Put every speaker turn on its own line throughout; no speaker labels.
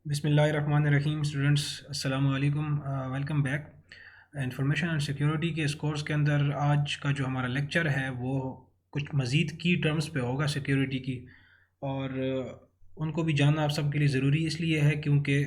بسم اللہ الرحمن الرحیم اسٹوڈنٹس السلام علیکم، welcome back. Information and security کے اس کورس کے اندر آج کا جو ہمارا لیکچر ہے وہ کچھ مزید کی ٹرمز پہ ہوگا سیکیورٹی کی، اور ان کو بھی جاننا آپ سب کے لیے ضروری اس لیے ہے کیونکہ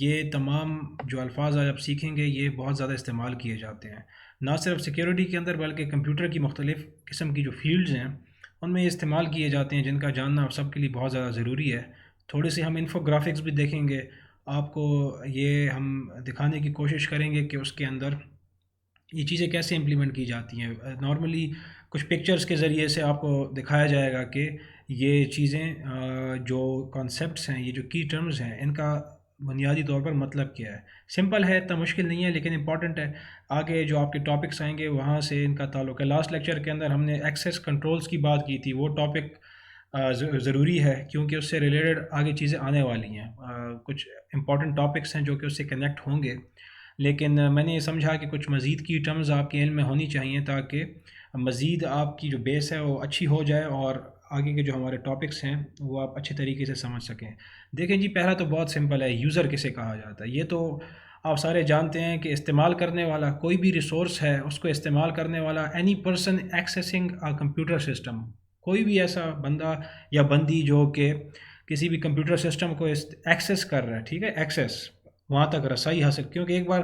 یہ تمام جو الفاظ آج آپ سیکھیں گے یہ بہت زیادہ استعمال کیے جاتے ہیں، نہ صرف سیکیورٹی کے اندر بلکہ کمپیوٹر کی مختلف قسم کی جو فیلڈز ہیں ان میں یہ استعمال کیے جاتے ہیں، جن کا جاننا آپ سب کے لیے بہت زیادہ ضروری ہے۔ تھوڑے سے ہم انفوگرافکس بھی دیکھیں گے، آپ کو یہ ہم دکھانے کی کوشش کریں گے کہ اس کے اندر یہ چیزیں کیسے امپلیمنٹ کی جاتی ہیں۔ نارملی کچھ پکچرز کے ذریعے سے آپ کو دکھایا جائے گا کہ یہ چیزیں جو کانسیپٹس ہیں، یہ جو کی ٹرمز ہیں، ان کا بنیادی طور پر مطلب کیا ہے۔ سمپل ہے، اتنا مشکل نہیں ہے لیکن امپورٹنٹ ہے۔ آگے جو آپ کے ٹاپکس آئیں گے وہاں سے ان کا تعلق ہے۔ لاسٹ لیکچر کے اندر ہم نے ایکسیس کنٹرولز کی بات کی تھی، وہ ٹاپک ضروری ہے کیونکہ اس سے ریلیٹڈ آگے چیزیں آنے والی ہیں۔ کچھ امپورٹنٹ ٹاپکس ہیں جو کہ اس سے کنیکٹ ہوں گے، لیکن میں نے یہ سمجھا کہ کچھ مزید کی ٹرمز آپ کے علم میں ہونی چاہیے تاکہ مزید آپ کی جو بیس ہے وہ اچھی ہو جائے اور آگے کے جو ہمارے ٹاپکس ہیں وہ آپ اچھے طریقے سے سمجھ سکیں۔ دیکھیں جی، پہلا تو بہت سمپل ہے، یوزر کسے کہا جاتا ہے۔ یہ تو آپ سارے جانتے ہیں کہ استعمال کرنے والا کوئی بھی ریسورس ہے، اس کو استعمال کرنے والا any person accessing computer system, کوئی بھی ایسا بندہ یا بندی جو کہ کسی بھی کمپیوٹر سسٹم کو ایکسیس کر رہا ہے، ٹھیک ہے، ایکسیس وہاں تک رسائی حاصل، کیونکہ ایک بار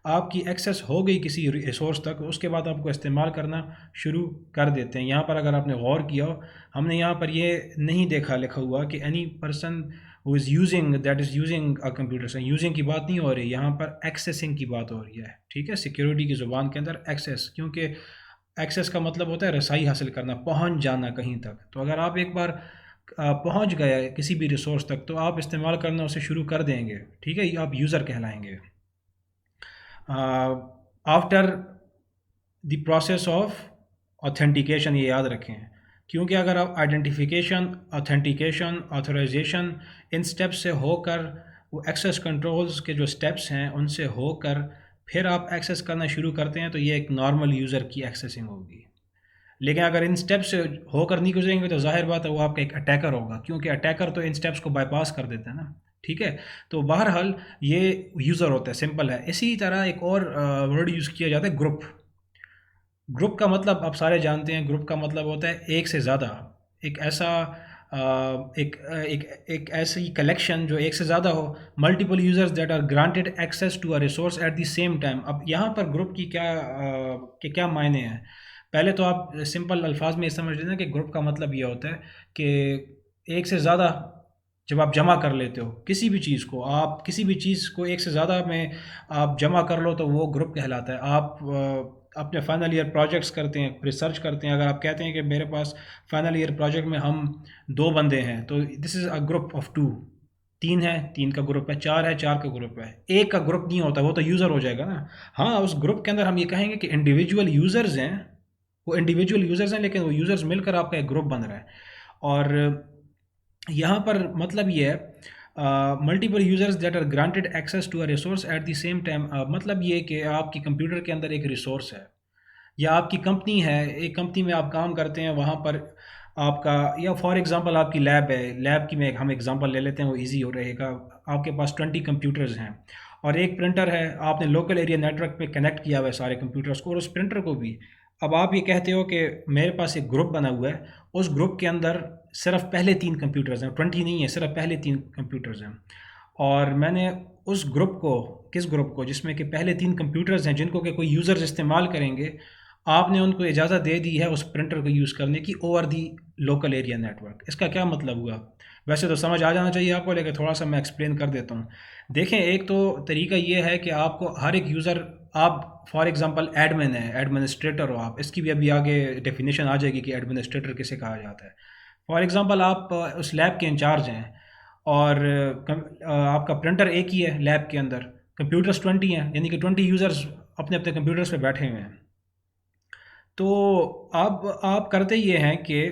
آپ کی ایکسیس ہو گئی کسی ریسورس تک، اس کے بعد آپ کو استعمال کرنا شروع کر دیتے ہیں۔ یہاں پر اگر آپ نے غور کیا ہو، ہم نے یہاں پر یہ نہیں دیکھا لکھا ہوا کہ any person who is using that is using a computer سے یوزنگ کی بات نہیں ہو رہی، یہاں پر ایکسیسنگ کی بات ہو رہی ہے، ٹھیک ہے، سیکیورٹی کی زبان کے اندر ایکسیس، کیونکہ ایکسیس کا مطلب ہوتا ہے رسائی حاصل کرنا، پہنچ جانا کہیں تک۔ تو اگر آپ ایک بار پہنچ گئے کسی بھی ریسورس تک تو آپ استعمال کرنا اسے شروع کر دیں گے، ٹھیک ہے، یہ آپ یوزر کہلائیں گے۔ After the process of authentication, یہ یاد رکھیں، کیونکہ اگر آپ آئیڈینٹیفیکیشن، آتھینٹیکیشن، آتھورائزیشن ان سٹیپس سے ہو کر، وہ ایکسیس کنٹرولز کے جو سٹیپس ہیں ان سے ہو کر پھر آپ ایکسیس کرنا شروع کرتے ہیں تو یہ ایک نارمل یوزر کی ایکسیسنگ ہوگی۔ لیکن اگر ان سٹیپ سے ہو کر نہیں گزریں گے تو ظاہر بات ہے وہ آپ کا ایک اٹیکر ہوگا، کیونکہ اٹیکر تو ان سٹیپس کو بائی پاس کر دیتے ہیں نا، ٹھیک ہے۔ تو بہرحال یہ یوزر ہوتا ہے، سمپل ہے۔ اسی طرح ایک اور ورڈ یوز کیا جاتا ہے، گروپ۔ گروپ کا مطلب آپ سارے جانتے ہیں، گروپ کا مطلب ہوتا ہے ایک سے زیادہ، ایک ایسا ایک ایسی کلیکشن جو ایک سے زیادہ ہو، multiple users that are granted access to a resource at the same time. اب یہاں پر گروپ کی کیا معنی ہیں؟ پہلے تو آپ سمپل الفاظ میں یہ سمجھ لینا کہ گروپ کا مطلب یہ ہوتا ہے کہ ایک سے زیادہ جب آپ جمع کر لیتے ہو کسی بھی چیز کو، آپ کسی بھی چیز کو ایک سے زیادہ میں آپ جمع کر لو تو وہ گروپ کہلاتا ہے۔ آپ اپنے فائنل ایئر پروجیکٹس کرتے ہیں، ریسرچ کرتے ہیں، اگر آپ کہتے ہیں کہ میرے پاس فائنل ایئر پروجیکٹ میں ہم 2 بندے ہیں تو دس از اے گروپ آف 2، 3 ہے، 3 کا گروپ ہے، 4 ہے، 4 کا گروپ ہے، ایک کا گروپ نہیں ہوتا، وہ تو یوزر ہو جائے گا نا۔ ہاں، اس گروپ کے اندر ہم یہ کہیں گے کہ انڈیویجول یوزرز ہیں، وہ انڈیویجول یوزرز ہیں، لیکن وہ یوزرز مل کر آپ کا ایک گروپ بن رہا ہے۔ اور یہاں پر مطلب یہ ہے multiple users that are granted access to a resource at the same time, مطلب یہ کہ آپ کی کمپیوٹر کے اندر ایک ریسورس ہے یا آپ کی کمپنی ہے، ایک کمپنی میں آپ کام کرتے ہیں، وہاں پر آپ کا، یا فار ایگزامپل آپ کی لیب ہے، لیب کی میں ہم ایگزامپل لے لیتے ہیں، وہ ایزی ہو رہے گا۔ آپ کے پاس 20 کمپیوٹرز ہیں اور ایک پرنٹر ہے، آپ نے لوکل ایریا نیٹ ورک پہ کنیکٹ کیا ہوا ہے سارے کمپیوٹرز کو اور اس پرنٹر کو بھی۔ اب آپ یہ کہتے ہو کہ میرے پاس ایک گروپ بنا ہوا ہے، اس گروپ کے اندر صرف پہلے 3 کمپیوٹرز ہیں، 20 نہیں ہے، صرف پہلے 3 کمپیوٹرز ہیں، اور میں نے اس گروپ کو، کس گروپ کو، جس میں کہ پہلے 3 کمپیوٹرز ہیں جن کو کہ کوئی یوزرز استعمال کریں گے، آپ نے ان کو اجازت دے دی ہے اس پرنٹر کو یوز کرنے کی over the local area network. اس کا کیا مطلب ہوا؟ ویسے تو سمجھ آ جانا چاہیے آپ کو، لیکن تھوڑا سا میں ایکسپلین کر دیتا ہوں۔ دیکھیں، ایک تو طریقہ یہ ہے کہ آپ کو ہر ایک یوزر، آپ فار ایگزامپل ایڈمن ہے، ایڈمنسٹریٹر ہو آپ، اس کی بھی ابھی آگے ڈیفینیشن آ جائے گی کہ ایڈمنسٹریٹر کسے کہا جاتا ہے۔ فار ایگزامپل آپ اس لیب کے انچارج ہیں اور آپ کا پرنٹر ایک ہی ہے، لیب کے اندر کمپیوٹرز 20 ہیں، یعنی کہ 20 یوزرز اپنے اپنے کمپیوٹرز پہ بیٹھے ہوئے ہیں۔ تو اب آپ کرتے یہ ہیں کہ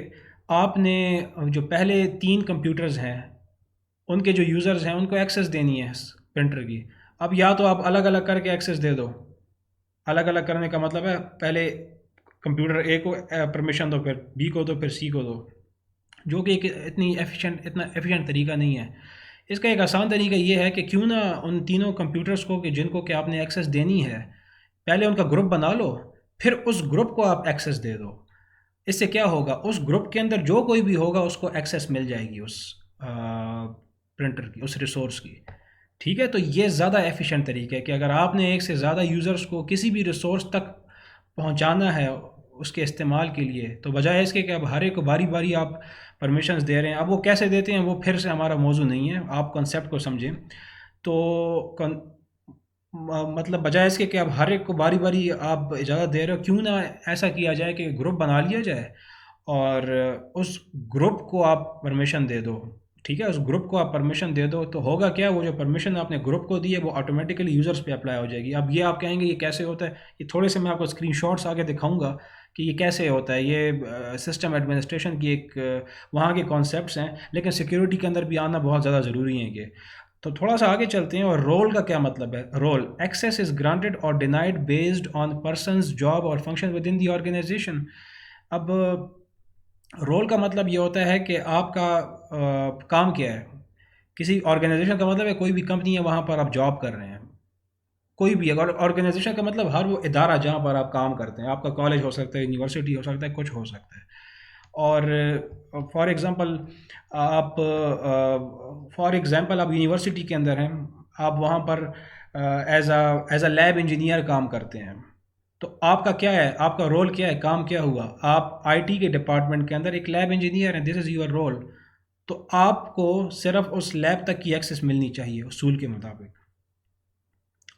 آپ نے جو پہلے 3 کمپیوٹرز ہیں ان کے جو یوزرز ہیں ان کو ایکسیس دینی ہے اس پرنٹر کی۔ اب یا تو آپ الگ الگ کر کے ایکسیس دے دو، الگ الگ کرنے کا مطلب ہے پہلے کمپیوٹر اے کو پرمیشن دو، پھر بی کو دو، پھر سی کو دو، جو کہ اتنا ایفیشینٹ طریقہ نہیں ہے۔ اس کا ایک آسان طریقہ یہ ہے کہ کیوں نہ ان تینوں کمپیوٹرز کو کہ جن کو کہ آپ نے ایکسیس دینی ہے، پہلے ان کا گروپ بنا لو، پھر اس گروپ کو آپ ایکسیس دے دو۔ اس سے کیا ہوگا، اس گروپ کے اندر جو کوئی بھی ہوگا اس کو ایکسیس مل جائے گی اس پرنٹر کی، اس ریسورس کی۔ ٹھیک ہے، تو یہ زیادہ ایفیشینٹ طریقہ ہے کہ اگر آپ نے ایک سے زیادہ یوزرز کو کسی بھی ریسورس تک پہنچانا ہے اس کے استعمال کے لیے، تو بجائے اس کے کہ اب ہر ایک کو باری باری آپ پرمیشنز دے رہے ہیں، اب وہ کیسے دیتے ہیں وہ پھر سے ہمارا موضوع نہیں ہے، آپ کنسیپٹ کو سمجھیں۔ تو مطلب بجائے اس کے کہ اب ہر ایک کو باری باری آپ اجازت دے رہے ہو، کیوں نہ ایسا کیا جائے کہ گروپ بنا لیا جائے اور اس گروپ کو آپ پرمیشن دے دو۔ ٹھیک ہے، اس گروپ کو آپ پرمیشن دے دو تو ہوگا کیا، وہ جو پرمیشن آپ نے گروپ کو دی ہے وہ آٹومیٹیکلی یوزرز پہ اپلائی ہو جائے گی۔ اب یہ آپ کہیں گے یہ کیسے ہوتا ہے، یہ تھوڑے سے میں آپ کو اسکرین شاٹس آگے دکھاؤں گا کہ یہ کیسے ہوتا ہے۔ یہ سسٹم ایڈمنسٹریشن کی ایک وہاں کے کانسیپٹس ہیں، لیکن سیکیورٹی کے اندر بھی آنا بہت زیادہ ضروری ہے۔ یہ تو تھوڑا سا آگے چلتے ہیں۔ اور رول کا کیا مطلب ہے؟ رول ایکسیس از گرانٹیڈ اور denied based on person's job اور function within the organisation. اب رول کا مطلب یہ ہوتا ہے کہ آپ کا کام کیا ہے۔ کسی آرگنائزیشن کا مطلب ہے کوئی بھی کمپنی ہے وہاں پر آپ جاب کر رہے ہیں، کوئی بھی اگر آرگنائزیشن کا مطلب ہر وہ ادارہ جہاں پر آپ کام کرتے ہیں، آپ کا کالج ہو سکتا ہے، یونیورسٹی ہو سکتا ہے، کچھ ہو سکتا ہے۔ اور فار ایگزامپل آپ یونیورسٹی کے اندر ہیں، آپ وہاں پر ایز اے لیب انجینئر کام کرتے ہیں، تو آپ کا کیا ہے، آپ کا رول کیا ہے، کام کیا ہوا؟ آپ آئی ٹی کے ڈپارٹمنٹ کے اندر ایک لیب انجینئر ہیں، دس از یور رول۔ تو آپ کو صرف اس لیب تک کی ایکسیس ملنی چاہیے اصول کے مطابق،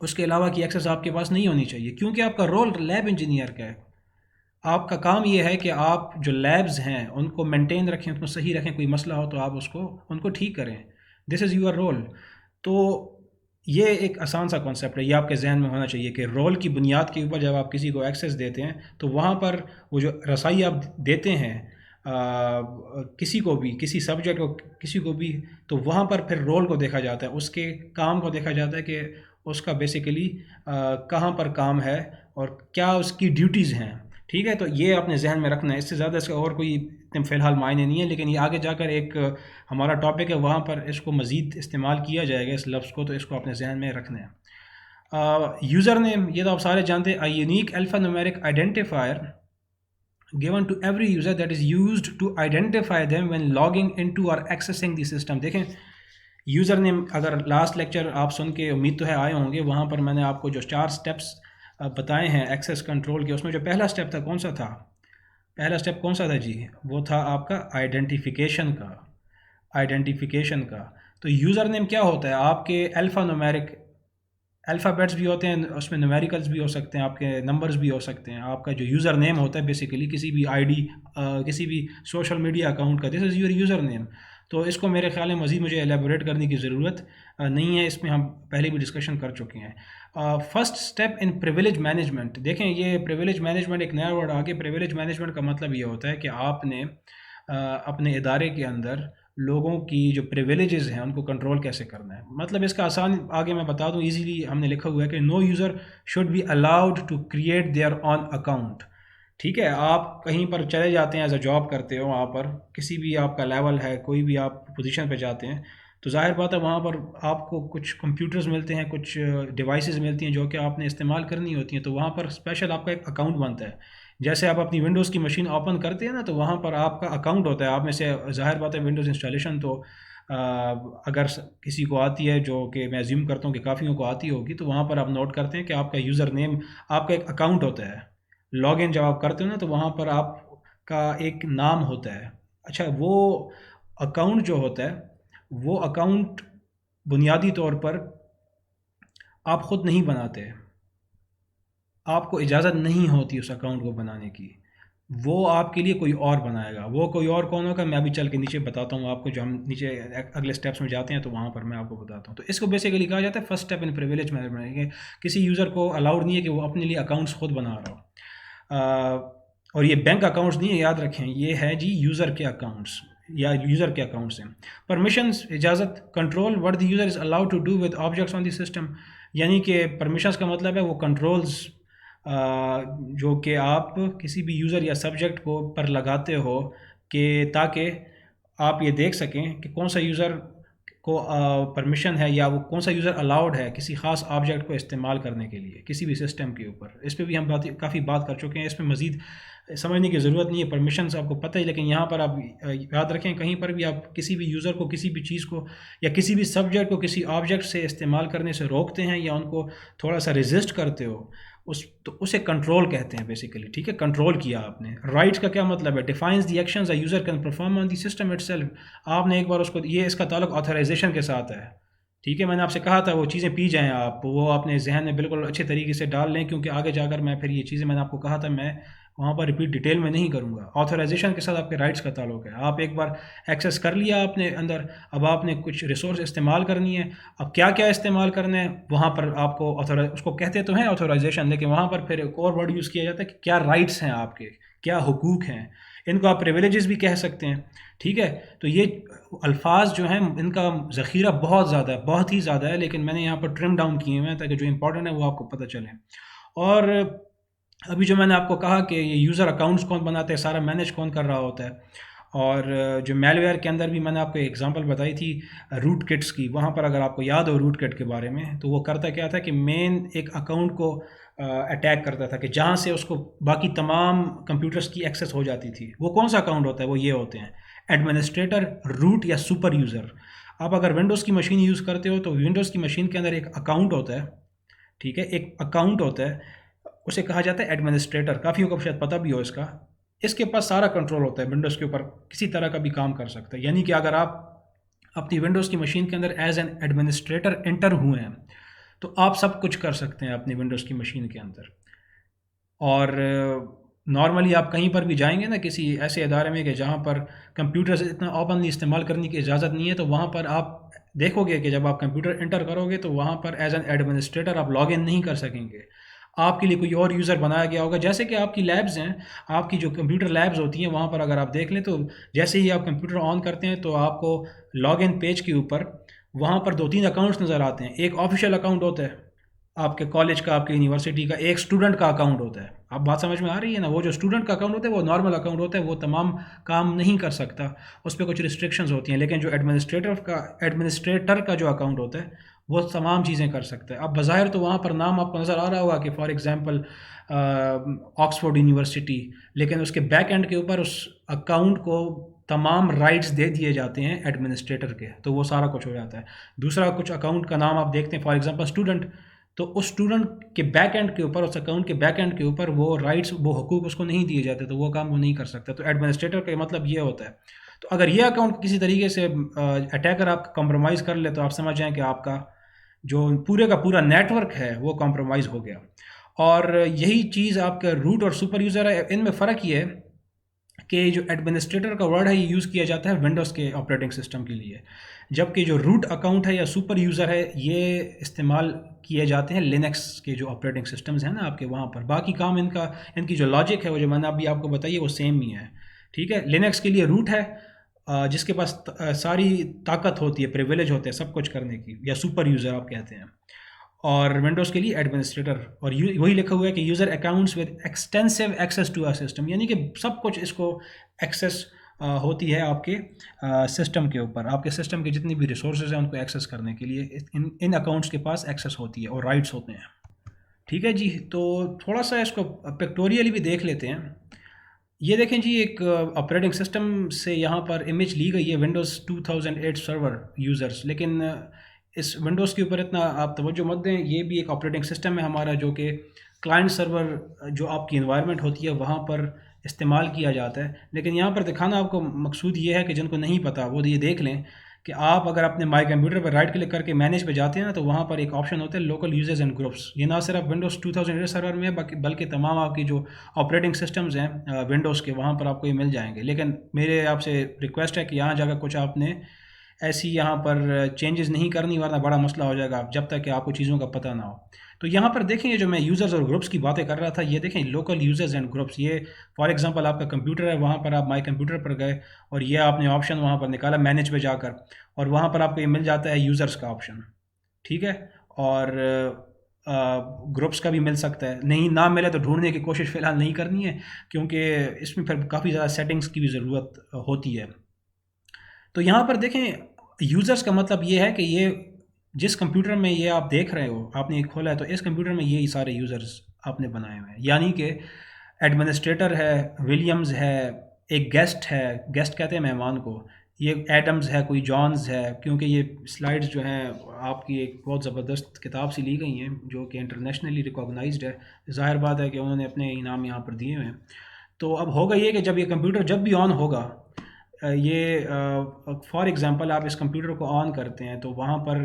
اس کے علاوہ کی ایکسیس آپ کے پاس نہیں ہونی چاہیے، کیونکہ آپ کا رول لیب انجینئر کا ہے۔ آپ کا کام یہ ہے کہ آپ جو لیبز ہیں ان کو مینٹین رکھیں، ان کو صحیح رکھیں، کوئی مسئلہ ہو تو آپ ان کو ٹھیک کریں، دس از یور رول۔ تو یہ ایک آسان سا کانسیپٹ ہے، یہ آپ کے ذہن میں ہونا چاہیے کہ رول کی بنیاد کے اوپر جب آپ کسی کو ایکسیس دیتے ہیں تو وہاں پر وہ جو رسائی آپ دیتے ہیں کسی کو بھی، کسی سبجیکٹ کو کسی کو بھی، تو وہاں پر پھر رول کو دیکھا جاتا ہے، اس کے کام کو دیکھا جاتا ہے کہ اس کا بیسیکلی کہاں پر کام ہے اور کیا اس کی ڈیوٹیز ہیں۔ ٹھیک ہے، تو یہ اپنے ذہن میں رکھنا ہے، اس سے زیادہ اس کا اور کوئی فی الحال معنی نہیں ہے، لیکن یہ آگے جا کر ایک ہمارا ٹاپک ہے، وہاں پر اس کو مزید استعمال کیا جائے گا اس لفظ کو، تو اس کو اپنے ذہن میں رکھنا ہے۔ یوزر نیم، یہ تو آپ سارے جانتے ہیں، a unique alpha numeric identifier given to every user that is used to identify them when logging into or accessing the system۔ دیکھیں یوزر نیم، اگر لاسٹ لیکچر آپ سن کے امید تو ہے آئے ہوں گے، وہاں پر میں نے آپ کو جو 4 سٹیپس بتائے ہیں ایکسیس کنٹرول کے، اس میں جو پہلا سٹیپ تھا کون سا تھا؟ پہلا سٹیپ کون سا تھا جی؟ وہ تھا آپ کا آئیڈینٹیفیکیشن کا۔ تو یوزر نیم کیا ہوتا ہے؟ آپ کے الفا نومیرک الفابیٹس بھی ہوتے ہیں، اس میں نومیریکلز بھی ہو سکتے ہیں، آپ کے نمبرز بھی ہو سکتے ہیں۔ آپ کا جو یوزر نیم ہوتا ہے بیسیکلی کسی بھی آئی ڈی، کسی بھی سوشل میڈیا اکاؤنٹ کا، دس از یور یوزر نیم۔ تو اس کو میرے خیال میں مزید مجھے ایلیبوریٹ کرنے کی ضرورت نہیں ہے، اس میں ہم پہلے بھی ڈسکشن کر چکے ہیں۔ First step in privilege management, دیکھیں یہ پریویلیج مینجمنٹ ایک نیا ورڈ آگے۔ پریویلیج مینجمنٹ کا مطلب یہ ہوتا ہے کہ آپ نے اپنے ادارے کے اندر لوگوں کی جو پریویلیجز ہیں ان کو کنٹرول کیسے کرنا ہے۔ مطلب اس کا آسان آگے میں بتا دوں، ایزیلی ہم نے لکھا ہوا ہے کہ no user should be allowed to create their own account. ٹھیک ہے، آپ کہیں پر چلے جاتے ہیں، ایز اے جاب کرتے ہو، وہاں پر کسی بھی آپ کا لیول ہے، کوئی بھی آپ پوزیشن پہ جاتے ہیں، تو ظاہر بات ہے وہاں پر آپ کو کچھ کمپیوٹرز ملتے ہیں، کچھ ڈیوائسز ملتی ہیں جو کہ آپ نے استعمال کرنی ہوتی ہیں، تو وہاں پر اسپیشل آپ کا ایک اکاؤنٹ بنتا ہے۔ جیسے آپ اپنی ونڈوز کی مشین اوپن کرتے ہیں نا، تو وہاں پر آپ کا اکاؤنٹ ہوتا ہے۔ آپ میں سے ظاہر بات ہے ونڈوز انسٹالیشن تو اگر کسی کو آتی ہے، جو کہ میں زیوم کرتا ہوں کہ کافیوں کو آتی ہوگی، تو وہاں پر آپ نوٹ کرتے ہیں کہ آپ کا یوزر نیم، آپ کا ایک اکاؤنٹ ہوتا ہے۔ لاگ ان جب آپ کرتے ہو نا، تو وہاں پر آپ کا ایک نام ہوتا ہے۔ اچھا، وہ اکاؤنٹ جو ہوتا ہے، وہ اکاؤنٹ بنیادی طور پر آپ خود نہیں بناتے، آپ کو اجازت نہیں ہوتی اس اکاؤنٹ کو بنانے کی، وہ آپ کے لیے کوئی اور بنائے گا۔ وہ کوئی اور کون ہوگا، میں ابھی چل کے نیچے بتاتا ہوں آپ کو، جو ہم نیچے اگلے سٹیپس میں جاتے ہیں تو وہاں پر میں آپ کو بتاتا ہوں۔ تو اس کو بیسیکلی کہا جاتا ہے فرسٹ سٹیپ ان پریویلیج مینجمنٹ، کہ کسی یوزر کو الاؤڈ نہیں ہے کہ وہ اپنے لیے اکاؤنٹس خود بنا رہا ہو۔ اور یہ بینک اکاؤنٹس نہیں ہے، یاد رکھیں، یہ ہے جی یوزر کے اکاؤنٹس یا یوزر کے اکاؤنٹس ہیں۔ پرمیشنز، اجازت، control what the user is allowed to do with objects on the system، یعنی کہ پرمیشنز کا مطلب ہے وہ کنٹرولز جو کہ آپ کسی بھی یوزر یا سبجیکٹ کو پر لگاتے ہو، کہ تاکہ آپ یہ دیکھ سکیں کہ کون سا یوزر کو پرمیشن ہے یا وہ کون سا یوزر الاؤڈ ہے کسی خاص آبجیکٹ کو استعمال کرنے کے لیے کسی بھی سسٹم کے اوپر. اس پہ بھی ہم کافی بات کر چکے ہیں, اس پہ مزید سمجھنے کی ضرورت نہیں ہے, پرمیشنز آپ کو پتہ ہی. لیکن یہاں پر آپ یاد رکھیں کہیں پر بھی آپ کسی بھی یوزر کو کسی بھی چیز کو یا کسی بھی سبجیکٹ کو کسی آبجیکٹ سے استعمال کرنے سے روکتے ہیں یا ان کو تھوڑا سا ریزسٹ کرتے ہو, تو اسے کنٹرول کہتے ہیں بیسیکلی. ٹھیک ہے, کنٹرول کیا آپ نے. رائٹس کا کیا مطلب ہے؟ Defines the actions a user can perform on the system it self. آپ نے ایک بار اس کو, یہ اس کا تعلق آتھرائزیشن کے ساتھ ہے. ٹھیک ہے, میں نے آپ سے کہا تھا وہ چیزیں پی جائیں آپ, وہ اپنے ذہن میں بالکل اچھے طریقے سے ڈال لیں, کیونکہ آگے جا کر میں پھر یہ چیزیں میں نے آپ کو کہا تھا میں وہاں پر ریپیٹ ڈیٹیل میں نہیں کروں گا. آتھرائزیشن کے ساتھ آپ کے رائٹس کا تعلق ہے. آپ ایک بار ایکسیس کر لیا آپ نے اندر, اب آپ نے کچھ ریسورس استعمال کرنی ہے. اب کیا کیا استعمال کرنا ہے وہاں پر آپ کو اس کو کہتے تو ہیں آتھرائزیشن, لیکن وہاں پر پھر ایک اور ورڈ یوز کیا جاتا ہے کہ کیا رائٹس ہیں آپ کے, کیا حقوق ہیں. ان کو آپ پریویلیجز بھی کہہ سکتے ہیں. ٹھیک ہے, تو یہ الفاظ جو ہیں ان کا ذخیرہ بہت زیادہ ہے, بہت ہی زیادہ ہے, لیکن میں نے یہاں پر ٹرم ڈاؤن کیے ہوئے ہیں تاکہ جو امپورٹنٹ ہے وہ آپ کو پتہ چلے. اور ابھی جو میں نے آپ کو کہا کہ یہ یوزر اکاؤنٹس کون بناتے ہیں, سارا مینیج کون کر رہا ہوتا ہے. اور جو میل ویئر کے اندر بھی میں نے آپ کو ایک ایگزامپل بتائی تھی روٹ کٹس کی, وہاں پر اگر آپ کو یاد ہو روٹ کٹ کے بارے میں, تو وہ کرتا کیا تھا کہ مین ایک اکاؤنٹ کو اٹیک کرتا تھا کہ جہاں سے اس کو باقی تمام کمپیوٹرز کی ایکسیس ہو جاتی تھی. وہ کون سا اکاؤنٹ ہوتا ہے؟ وہ یہ ہوتے ہیں ایڈمنسٹریٹر, روٹ یا سپر یوزر. آپ اگر ونڈوز کی مشین یوز کرتے ہو تو ونڈوز کی مشین کے اندر ایک اکاؤنٹ ہوتا ہے. ٹھیک ہے, ایک اکاؤنٹ ہوتا ہے, اسے کہا جاتا ہے ایڈمنسٹریٹر. کافیوں کو شاید پتہ بھی ہو اس کا. اس کے پاس سارا کنٹرول ہوتا ہے ونڈوز کے اوپر, کسی طرح کا بھی کام کر سکتا ہے. یعنی کہ اگر آپ اپنی ونڈوز کی مشین کے اندر ایز این ایڈمنسٹریٹر انٹر ہوئے ہیں تو آپ سب کچھ کر سکتے ہیں اپنی ونڈوز کی مشین کے اندر. اور نارملی آپ کہیں پر بھی جائیں گے نا کسی ایسے ادارے میں کہ جہاں پر کمپیوٹر اتنا اوپنلی استعمال کرنے کی اجازت نہیں ہے, تو وہاں پر آپ دیکھو گے کہ جب آپ کمپیوٹر انٹر کرو گے تو وہاں پر ایز این ایڈمنسٹریٹر آپ لاگ ان نہیں کر سکیں گے. آپ کے لیے کوئی اور یوزر بنایا گیا ہوگا. جیسے کہ آپ کی لیبز ہیں, آپ کی جو کمپیوٹر لیبز ہوتی ہیں, وہاں پر اگر آپ دیکھ لیں تو جیسے ہی آپ کمپیوٹر آن کرتے ہیں تو آپ کو لاگ ان پیج کے اوپر وہاں پر 2-3 اکاؤنٹس نظر آتے ہیں. ایک آفیشیل اکاؤنٹ ہوتا ہے آپ کے کالج کا, آپ کے یونیورسٹی کا. ایک اسٹوڈنٹ کا اکاؤنٹ ہوتا ہے. آپ بات سمجھ میں آ رہی ہے نا؟ وہ جو اسٹوڈنٹ کا اکاؤنٹ ہوتا ہے وہ نارمل اکاؤنٹ ہوتا ہے, وہ تمام کام نہیں کر سکتا, اس پہ کچھ ریسٹرکشنز ہوتی ہیں. لیکن جو ایڈمنسٹریٹر کا جو اکاؤنٹ ہوتا ہے وہ تمام چیزیں کر سکتا ہے. اب بظاہر تو وہاں پر نام آپ کو نظر آ رہا ہوگا کہ فار ایگزامپل آکسفورڈ یونیورسٹی, لیکن اس کے بیک اینڈ کے اوپر اس اکاؤنٹ کو تمام رائٹس دے دیے جاتے ہیں ایڈمنسٹریٹر کے, تو وہ سارا کچھ ہو جاتا ہے. دوسرا کچھ اکاؤنٹ کا نام آپ دیکھتے ہیں فار ایگزامپل اسٹوڈنٹ, تو اس اسٹوڈنٹ کے بیک اینڈ کے اوپر, اس اکاؤنٹ کے بیک اینڈ کے اوپر وہ رائٹس, وہ حقوق اس کو نہیں دیے جاتے, تو وہ کام وہ نہیں کر سکتا. تو ایڈمنسٹریٹر کا مطلب یہ ہوتا ہے. تو اگر یہ اکاؤنٹ کسی طریقے سے اٹیکر آپ کا کمپرومائز کر لے تو آپ سمجھ جائیں کہ آپ کا جو پورے کا پورا نیٹ ورک ہے وہ کمپرومائز ہو گیا. اور یہی چیز آپ کا روٹ اور سپر یوزر ہے. ان میں فرق یہ ہے کہ جو ایڈمنسٹریٹر کا ورڈ ہے یہ یوز کیا جاتا ہے ونڈوز کے آپریٹنگ سسٹم کے لیے, جبکہ جو روٹ اکاؤنٹ ہے یا سپر یوزر ہے یہ استعمال کیے جاتے ہیں لینکس کے جو آپریٹنگ سسٹمز ہیں نا آپ کے, وہاں پر. باقی کام ان کی جو لاجک ہے وہ جو میں نے ابھی آپ کو بتائی ہے وہ سیم ہی ہے. ٹھیک ہے, لینکس کے لیے روٹ ہے جس کے پاس ساری طاقت ہوتی ہے, پریویلیج ہوتے ہیں سب کچھ کرنے کی, یا سپر یوزر آپ کہتے ہیں. اور ونڈوز کے لیے ایڈمنسٹریٹر, اور وہی لکھا ہوا ہے کہ user accounts with extensive access to a system, یعنی کہ سب کچھ اس کو ایکسیس ہوتی ہے آپ کے سسٹم کے اوپر. آپ کے سسٹم کے جتنی بھی ریسورسز ہیں ان کو ایکسیس کرنے کے لیے ان اکاؤنٹس کے پاس ایکسیس ہوتی ہے اور رائٹس ہوتے ہیں. ٹھیک ہے جی, تو تھوڑا سا اس کو پکٹوریلی بھی دیکھ لیتے ہیں. یہ دیکھیں جی, ایک آپریٹنگ سسٹم سے یہاں پر امیج لی گئی ہے ونڈوز 2008 سرور یوزرز, لیکن اس ونڈوز کے اوپر اتنا آپ توجہ مت دیں. یہ بھی ایک آپریٹنگ سسٹم ہے ہمارا جو کہ کلائنٹ سرور جو آپ کی انوائرمنٹ ہوتی ہے وہاں پر استعمال کیا جاتا ہے. لیکن یہاں پر دکھانا آپ کو مقصود یہ ہے کہ جن کو نہیں پتہ وہ یہ دیکھ لیں کہ آپ اگر اپنے my computer per right click کر کے مینیج پہ جاتے ہیں نا, تو وہاں پر ایک آپشن ہوتا ہے لوکل یوزرز اینڈ گروپس. یہ نہ صرف ونڈوز 2008 سرور میں ہے بلکہ تمام آپ کی جو آپریٹنگ سسٹمز ہیں ونڈوز کے, وہاں پر آپ کو یہ مل جائیں گے. لیکن میرے آپ سے ریکویسٹ ہے کہ یہاں جا کر کچھ آپ نے ایسی یہاں پر چینجز نہیں کرنی, ورنہ بڑا مسئلہ ہو جائے گا جب تک کہ آپ کو چیزوں کا پتہ نہ ہو. تو یہاں پر دیکھیں یہ جو میں یوزرز اور گروپس کی باتیں کر رہا تھا, یہ دیکھیں لوکل یوزرز اینڈ گروپس. یہ فار ایگزامپل آپ کا کمپیوٹر ہے, وہاں پر آپ مائی کمپیوٹر پر گئے اور یہ آپ نے آپشن وہاں پر نکالا مینیج پہ جا کر, اور وہاں پر آپ کو یہ مل جاتا ہے یوزرز کا آپشن. ٹھیک ہے, اور گروپس کا بھی مل سکتا ہے. نہیں نہ ملے تو ڈھونڈنے کی کوشش فی الحال نہیں کرنی ہے, کیونکہ اس میں پھر کافی زیادہ سیٹنگز کی بھی ضرورت ہوتی ہے. تو یہاں پر دیکھیں یوزرز کا مطلب یہ ہے کہ یہ جس کمپیوٹر میں یہ آپ دیکھ رہے ہو، آپ نے یہ کھولا ہے تو اس کمپیوٹر میں یہ سارے یوزرز آپ نے بنائے ہوئے ہیں، یعنی کہ ایڈمنسٹریٹر ہے، ولیمز ہے، ایک گیسٹ ہے، گیسٹ کہتے ہیں مہمان کو، یہ ایڈمز ہے، کوئی جانز ہے، کیونکہ یہ سلائڈز جو ہیں آپ کی ایک بہت زبردست کتاب سے لی گئی ہیں جو کہ انٹرنیشنلی ریکاگنائزڈ ہے، ظاہر بات ہے کہ انہوں نے اپنے انعام یہاں پر دیے ہوئے ہیں۔ تو اب ہوگا یہ کہ جب یہ کمپیوٹر جب بھی آن ہوگا، یہ فار ایگزامپل آپ اس کمپیوٹر کو آن کرتے ہیں تو وہاں پر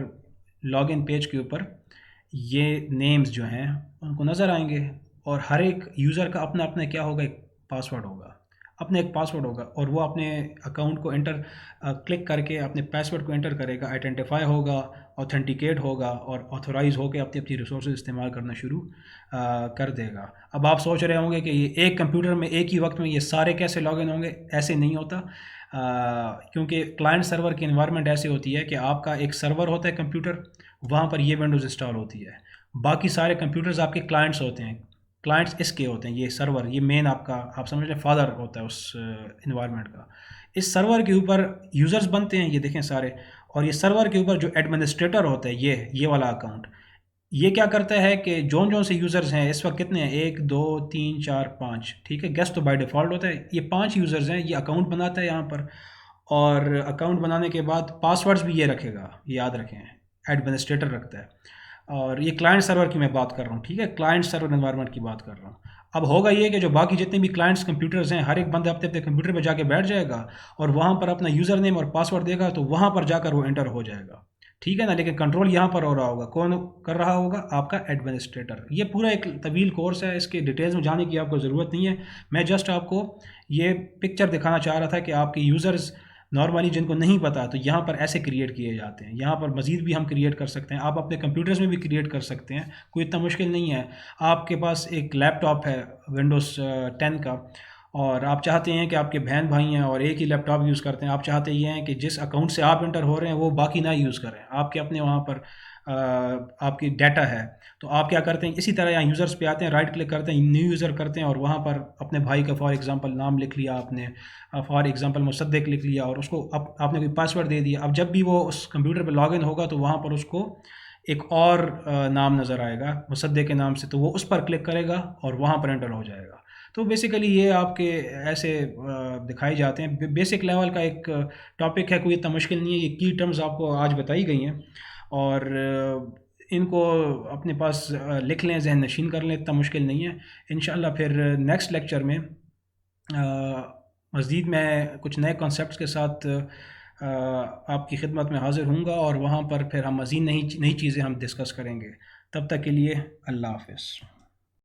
لاگ ان پیج کے اوپر یہ نیمز جو ہیں ان کو نظر آئیں گے، اور ہر ایک یوزر کا اپنا اپنا کیا ہوگا، ایک پاسورڈ ہوگا، اپنا ایک پاسورڈ ہوگا، اور وہ اپنے اکاؤنٹ کو انٹر کلک کر کے اپنے پاسورڈ کو انٹر کرے گا، آئیڈینٹیفائی ہوگا، اوتھینٹیکیٹ ہوگا، اور آتھورائز ہو کے اپنی اپنی ریسورسز استعمال کرنا شروع کر دے گا۔ اب آپ سوچ رہے ہوں گے کہ یہ ایک کمپیوٹر میں ایک ہی وقت میں یہ سارے کیسے لاگ ان ہوں گے؟ ایسے نہیں ہوتا، کیونکہ کلائنٹ سرور کی انوائرمنٹ ایسی ہوتی ہے کہ آپ کا ایک سرور ہوتا ہے کمپیوٹر، وہاں پر یہ ونڈوز انسٹال ہوتی ہے، باقی سارے کمپیوٹرز آپ کے کلائنٹس ہوتے ہیں، کلائنٹس اس کے ہوتے ہیں، یہ سرور، یہ مین آپ کا، آپ سمجھ لیں فادر ہوتا ہے اس انوائرمنٹ کا۔ اس سرور کے اوپر یوزرز بنتے ہیں، یہ دیکھیں سارے، اور یہ سرور کے اوپر جو ایڈمنسٹریٹر ہوتا ہے یہ والا اکاؤنٹ، یہ کیا کرتا ہے کہ جون سے یوزرز ہیں اس وقت کتنے ہیں، 1 2 3 4 5، ٹھیک ہے، گیسٹ تو بائی ڈیفالٹ ہوتا ہے، یہ 5 یوزرز ہیں، یہ اکاؤنٹ بناتا ہے یہاں پر، اور اکاؤنٹ بنانے کے بعد پاسورڈز بھی یہ رکھے گا، یاد رکھیں ایڈمنسٹریٹر رکھتا ہے، اور یہ کلائنٹ سرور کی میں بات کر رہا ہوں، ٹھیک ہے، کلائنٹ سرور انوائرمنٹ کی بات کر رہا ہوں۔ اب ہوگا یہ کہ جو باقی جتنے بھی کلائنٹس کمپیوٹرز ہیں، ہر ایک بندہ اپنے اپنے کمپیوٹر پہ جا کے بیٹھ جائے گا اور وہاں پر اپنا یوزر نیم اور پاسورڈ دے گا، تو وہاں پر جا کر وہ انٹر ہو جائے گا، ٹھیک ہے نا، لیکن کنٹرول یہاں پر ہو رہا ہوگا، کون کر رہا ہوگا؟ آپ کا ایڈمنسٹریٹر۔ یہ پورا ایک طویل کورس ہے، اس کے ڈیٹیلز میں جانے کی آپ کو ضرورت نہیں ہے، میں جسٹ آپ کو یہ پکچر دکھانا چاہ رہا تھا کہ آپ کے یوزرز نارملی جن کو نہیں پتا تو یہاں پر ایسے کریٹ کیے جاتے ہیں، یہاں پر مزید بھی ہم کریٹ کر سکتے ہیں، آپ اپنے کمپیوٹرز میں بھی کریٹ کر سکتے ہیں، کوئی اتنا مشکل نہیں ہے۔ آپ کے پاس ایک لیپ ٹاپ ہے ونڈوز 10 کا، اور آپ چاہتے ہیں کہ آپ کے بہن بھائی ہیں اور ایک ہی لیپ ٹاپ یوز کرتے ہیں، آپ چاہتے یہ ہیں کہ جس اکاؤنٹ سے آپ انٹر ہو رہے ہیں وہ باقی نہ یوز کریں، آپ کے اپنے وہاں پر آپ کی ڈیٹا ہے، تو آپ کیا کرتے ہیں، اسی طرح یہاں یوزرز پہ آتے ہیں، رائٹ کلک کرتے ہیں، نیو یوزر کرتے ہیں، اور وہاں پر اپنے بھائی کا فار ایگزامپل نام لکھ لیا آپ نے، فار ایگزامپل مصدق لکھ لیا، اور اس کو اب آپ نے کوئی پاسورڈ دے دیا، اب جب بھی وہ اس کمپیوٹر پہ لاگ ان ہوگا تو وہاں پر اس کو ایک اور نام نظر آئے گا مصدق کے نام سے، تو وہ اس پر کلک کرے گا اور وہاں پر انٹر ہو جائے گا۔ تو بیسیکلی یہ آپ کے ایسے دکھائے جاتے ہیں، بیسک لیول کا ایک ٹاپک ہے، کوئی اتنا مشکل نہیں ہے، یہ کی ٹرمز آپ کو آج بتائی گئی ہیں، اور ان کو اپنے پاس لکھ لیں، ذہن نشین کر لیں، اتنا مشکل نہیں ہے۔ انشاءاللہ پھر نیکسٹ لیکچر میں مزید میں کچھ نئے کانسیپٹس کے ساتھ آپ کی خدمت میں حاضر ہوں گا، اور وہاں پر پھر ہم مزید نئی چیزیں ہم ڈسکس کریں گے۔ تب تک کے لیے اللہ حافظ۔